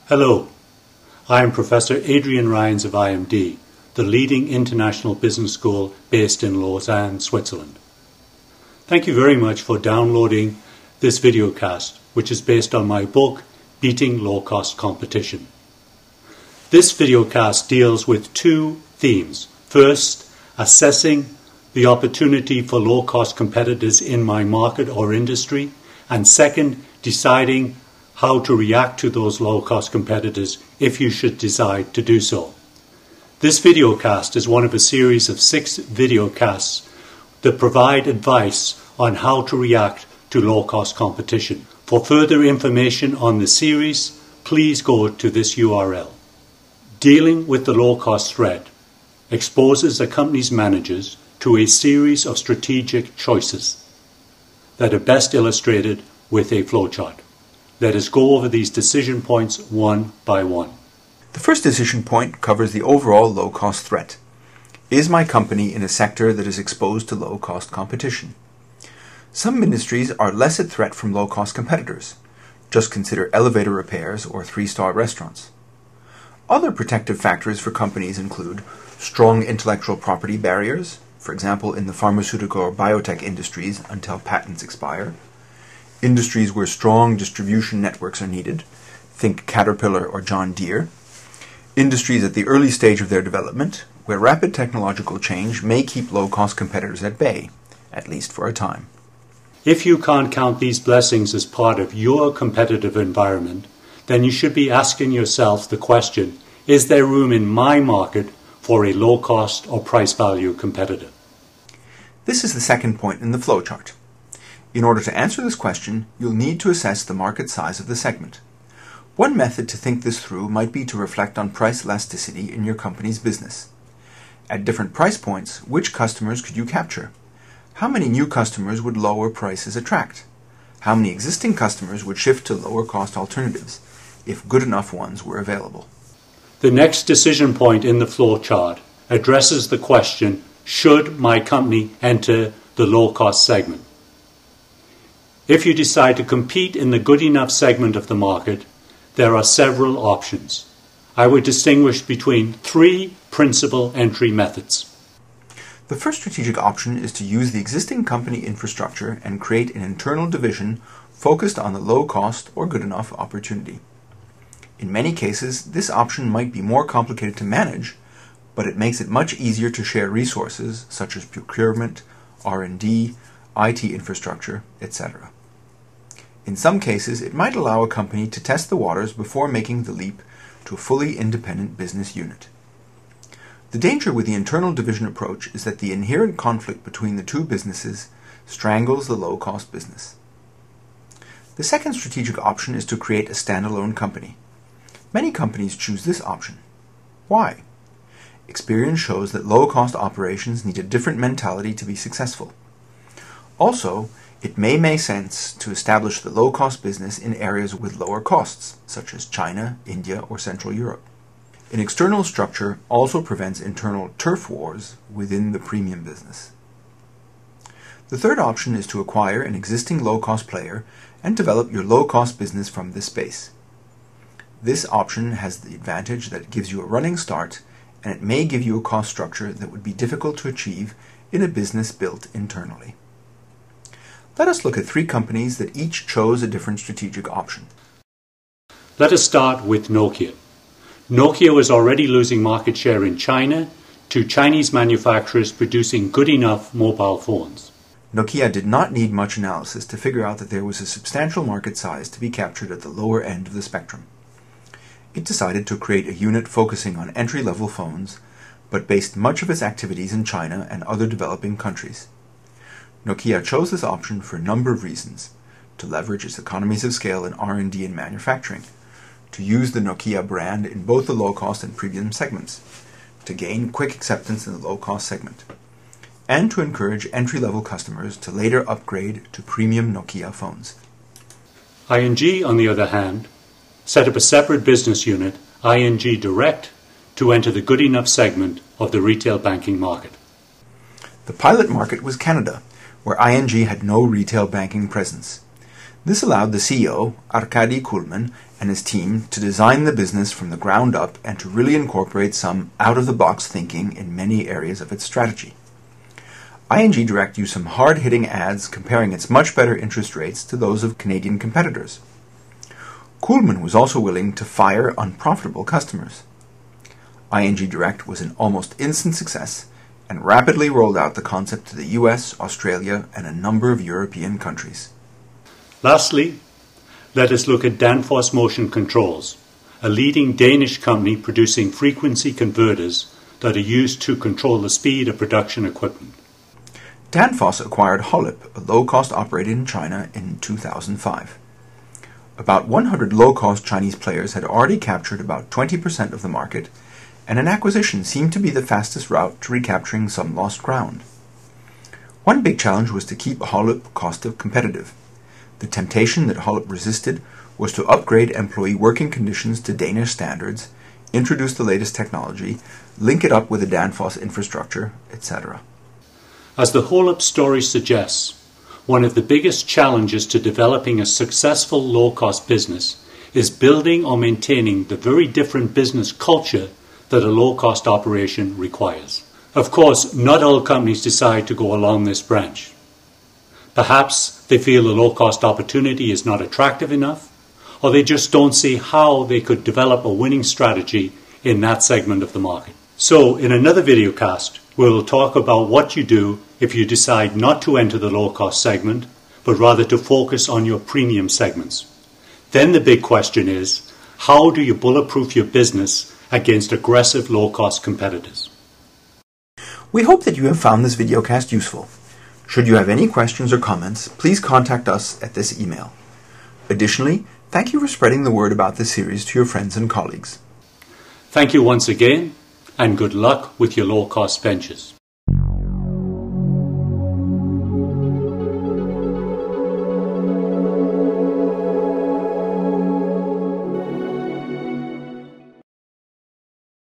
Hello, I am Professor Adrian Ryans of IMD, the leading international business school based in Lausanne, Switzerland. Thank you very much for downloading this videocast, which is based on my book, Beating Low-Cost Competition. This videocast deals with two themes. First, assessing the opportunity for low-cost competitors in my market or industry, and second, deciding how to react to those low-cost competitors if you should decide to do so. This videocast is one of a series of 6 videocasts that provide advice on how to react to low-cost competition. For further information on the series, please go to this URL. Dealing with the low-cost threat exposes a company's managers to a series of strategic choices that are best illustrated with a flowchart. Let us go over these decision points one by one. The first decision point covers the overall low-cost threat. Is my company in a sector that is exposed to low-cost competition? Some industries are less at threat from low-cost competitors. Just consider elevator repairs or 3-star restaurants. Other protective factors for companies include strong intellectual property barriers, for example in the pharmaceutical or biotech industries until patents expire, industries where strong distribution networks are needed, think Caterpillar or John Deere, industries at the early stage of their development, where rapid technological change may keep low-cost competitors at bay, at least for a time. If you can't count these blessings as part of your competitive environment, then you should be asking yourself the question, is there room in my market for a low-cost or price-value competitor? This is the second point in the flowchart. In order to answer this question, you'll need to assess the market size of the segment. One method to think this through might be to reflect on price elasticity in your company's business. At different price points, which customers could you capture? How many new customers would lower prices attract? How many existing customers would shift to lower cost alternatives, if good enough ones were available? The next decision point in the flowchart addresses the question, should my company enter the low-cost segment? If you decide to compete in the good enough segment of the market, there are several options. I would distinguish between 3 principal entry methods. The first strategic option is to use the existing company infrastructure and create an internal division focused on the low-cost or good enough opportunity. In many cases, this option might be more complicated to manage, but it makes it much easier to share resources such as procurement, R&D, IT infrastructure, etc. In some cases, it might allow a company to test the waters before making the leap to a fully independent business unit. The danger with the internal division approach is that the inherent conflict between the two businesses strangles the low-cost business. The second strategic option is to create a standalone company. Many companies choose this option. Why? Experience shows that low-cost operations need a different mentality to be successful. Also, it may make sense to establish the low-cost business in areas with lower costs, such as China, India, or Central Europe. An external structure also prevents internal turf wars within the premium business. The third option is to acquire an existing low-cost player and develop your low-cost business from this base. This option has the advantage that it gives you a running start, and it may give you a cost structure that would be difficult to achieve in a business built internally. Let us look at 3 companies that each chose a different strategic option. Let us start with Nokia. Nokia was already losing market share in China to Chinese manufacturers producing good enough mobile phones. Nokia did not need much analysis to figure out that there was a substantial market size to be captured at the lower end of the spectrum. It decided to create a unit focusing on entry-level phones, but based much of its activities in China and other developing countries. Nokia chose this option for a number of reasons: to leverage its economies of scale in R&D and manufacturing, to use the Nokia brand in both the low-cost and premium segments, to gain quick acceptance in the low-cost segment, and to encourage entry-level customers to later upgrade to premium Nokia phones. ING, on the other hand, set up a separate business unit, ING Direct, to enter the good enough segment of the retail banking market. The pilot market was Canada, where ING had no retail banking presence. This allowed the CEO, Arkady Kulman, and his team to design the business from the ground up and to really incorporate some out-of-the-box thinking in many areas of its strategy. ING Direct used some hard-hitting ads comparing its much better interest rates to those of Canadian competitors. Kuhlmann was also willing to fire unprofitable customers. ING Direct was an almost instant success and rapidly rolled out the concept to the US, Australia, and a number of European countries. Lastly, let us look at Danfoss Motion Controls, a leading Danish company producing frequency converters that are used to control the speed of production equipment. Danfoss acquired Hollip, a low-cost operator in China, in 2005. About 100 low-cost Chinese players had already captured about 20% of the market, and an acquisition seemed to be the fastest route to recapturing some lost ground. One big challenge was to keep Hollip cost-competitive. The temptation that Hollip resisted was to upgrade employee working conditions to Danish standards, introduce the latest technology, link it up with the Danfoss infrastructure, etc. As the Hollip story suggests, one of the biggest challenges to developing a successful low-cost business is building or maintaining the very different business culture that a low-cost operation requires. Of course, not all companies decide to go along this branch. Perhaps they feel the low-cost opportunity is not attractive enough, or they just don't see how they could develop a winning strategy in that segment of the market. So, in another videocast, we'll talk about what you do if you decide not to enter the low-cost segment, but rather to focus on your premium segments. Then the big question is, how do you bulletproof your business against aggressive low-cost competitors? We hope that you have found this videocast useful. Should you have any questions or comments, please contact us at this email. Additionally, thank you for spreading the word about this series to your friends and colleagues. Thank you once again, and good luck with your low-cost ventures.